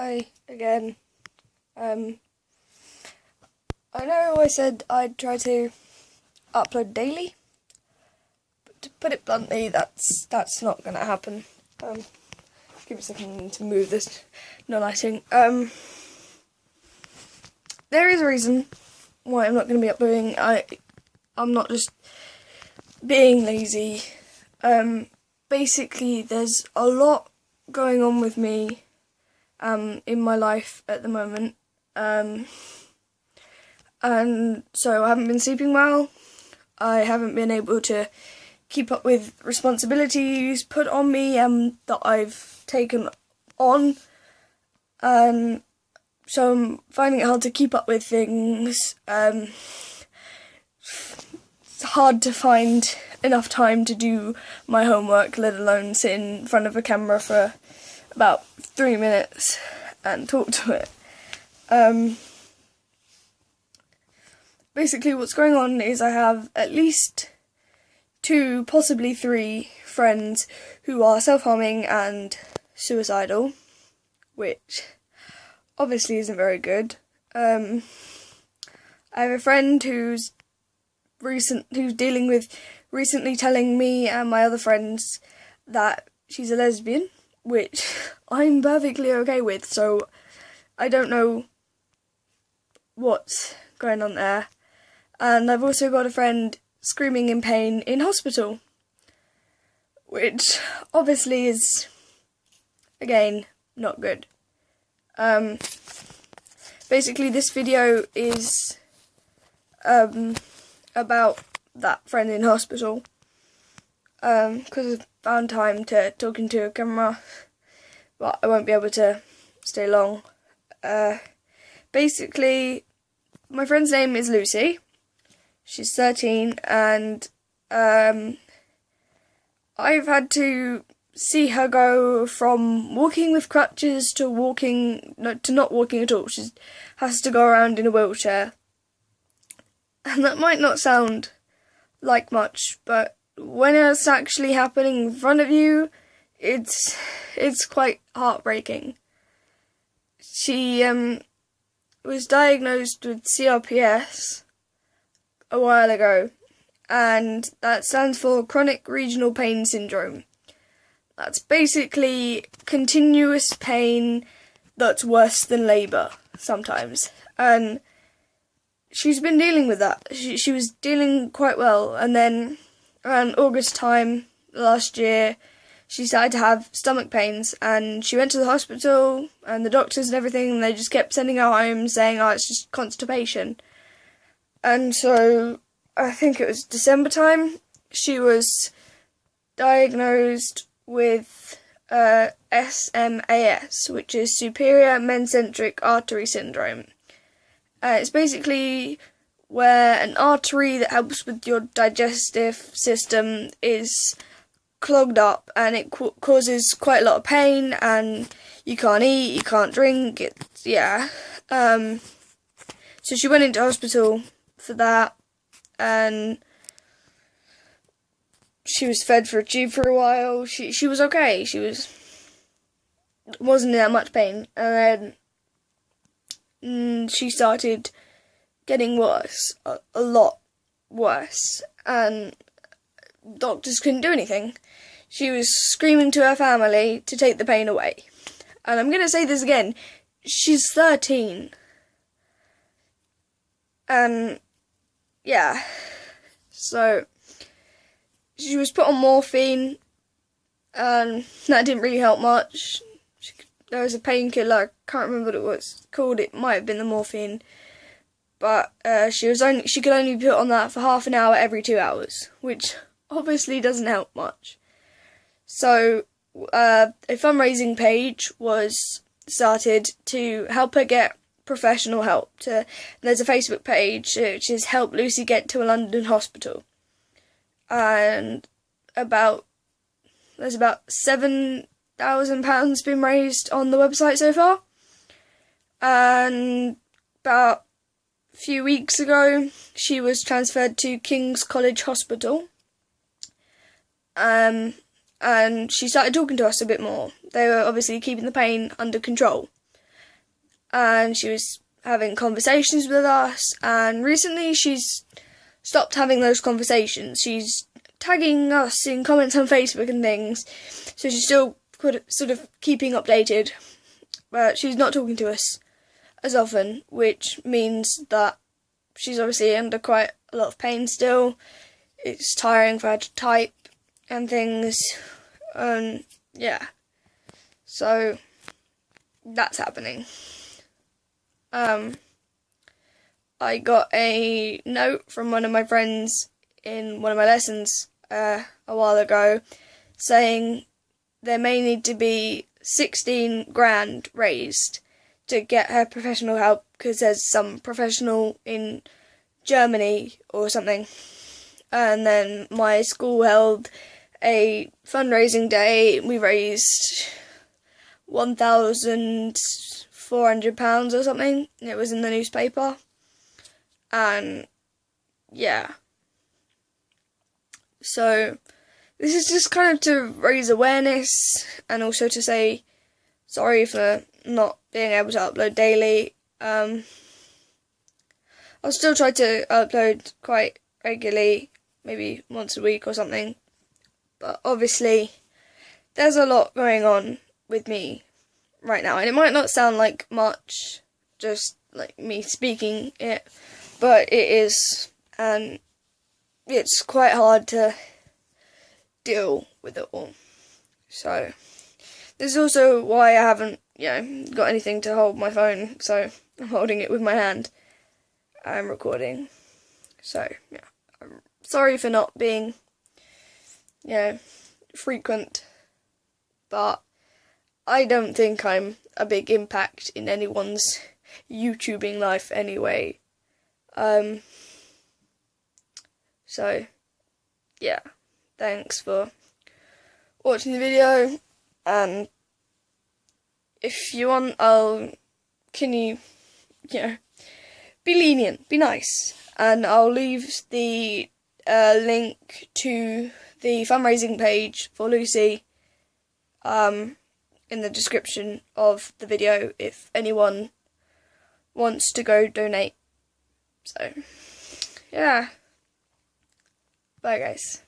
Hi again. I know I said I'd try to upload daily, but to put it bluntly, that's not gonna happen. Give me a second to move this. No lighting. There is a reason why I'm not gonna be uploading. I'm not just being lazy. Basically, there's a lot going on with me in my life at the moment, and so I haven't been sleeping well. I haven't been able to keep up with responsibilities put on me that I've taken on, and so I'm finding it hard to keep up with things. It's hard to find enough time to do my homework, let alone sit in front of a camera for about 3 minutes and talk to it. Basically what's going on is I have at least 2, possibly 3 friends who are self-harming and suicidal, which obviously isn't very good. I have a friend who's dealing with recently telling me and my other friends that she's a lesbian, which I'm perfectly okay with, so I don't know what's going on there. And I've also got a friend screaming in pain in hospital, which obviously is, again, not good. Basically this video is about that friend in hospital, because I've found time to talk into a camera, but I won't be able to stay long. Basically, my friend's name is Lucie. She's 13, and I've had to see her go from walking with crutches to not walking at all. She has to go around in a wheelchair. And that might not sound like much, but when it's actually happening in front of you, it's quite heartbreaking. She was diagnosed with CRPS a while ago, and that stands for Chronic Regional Pain Syndrome. That's basically continuous pain that's worse than labour sometimes, and she's been dealing with that. She was dealing quite well, and then around August time last year, she started to have stomach pains, and she went to the hospital, and the doctors and everything, and they just kept sending her home saying, oh, it's just constipation. And so, I think it was December time, she was diagnosed with SMAS, which is Superior Mesenteric Artery Syndrome. It's basically where an artery that helps with your digestive system is clogged up, and it causes quite a lot of pain, and you can't eat, you can't drink. So she went into hospital for that, and she was fed for a tube for a while. She was okay. She wasn't in that much pain, and then she started getting worse, a lot worse, and doctors couldn't do anything. She was screaming to her family to take the pain away. And I'm going to say this again, she's 13. And, yeah, so she was put on morphine, and that didn't really help much. There was a painkiller, I can't remember what it was called, it might have been the morphine, but she could only be put on that for half an hour every 2 hours, which obviously doesn't help much. So a fundraising page was started to help her get professional help. There's a Facebook page which is Help Lucie Get to a London Hospital, and there's about £7,000 been raised on the website so far. And about a few weeks ago, she was transferred to King's College Hospital, and she started talking to us a bit more. They were obviously keeping the pain under control. and she was having conversations with us, and recently she's stopped having those conversations. She's tagging us in comments on Facebook and things, so she's still sort of keeping updated, but she's not talking to us as often, which means that she's obviously under quite a lot of pain still. It's tiring for her to type and things, yeah, so that's happening. I got a note from one of my friends in one of my lessons a while ago saying there may need to be 16 grand raised to get her professional help, because there's some professional in Germany or something. And then my school held a fundraising day. We raised £1,400 or something. It was in the newspaper. And yeah. So this is just kind of to raise awareness, and also to say sorry for not being able to upload daily. I'll still try to upload quite regularly, maybe once a week or something. But obviously, there's a lot going on with me right now, and it might not sound like much, just like me speaking it, but it is, and it's quite hard to deal with it all. So this is also why I haven't, got anything to hold my phone, so I'm holding it with my hand. I'm recording. So yeah, I'm sorry for not being, frequent, but I don't think I'm a big impact in anyone's YouTubing life anyway. So yeah, thanks for watching the video, and if you want, can you be lenient, be nice, and I'll leave the link to the fundraising page for Lucie in the description of the video if anyone wants to go donate. So yeah, bye guys.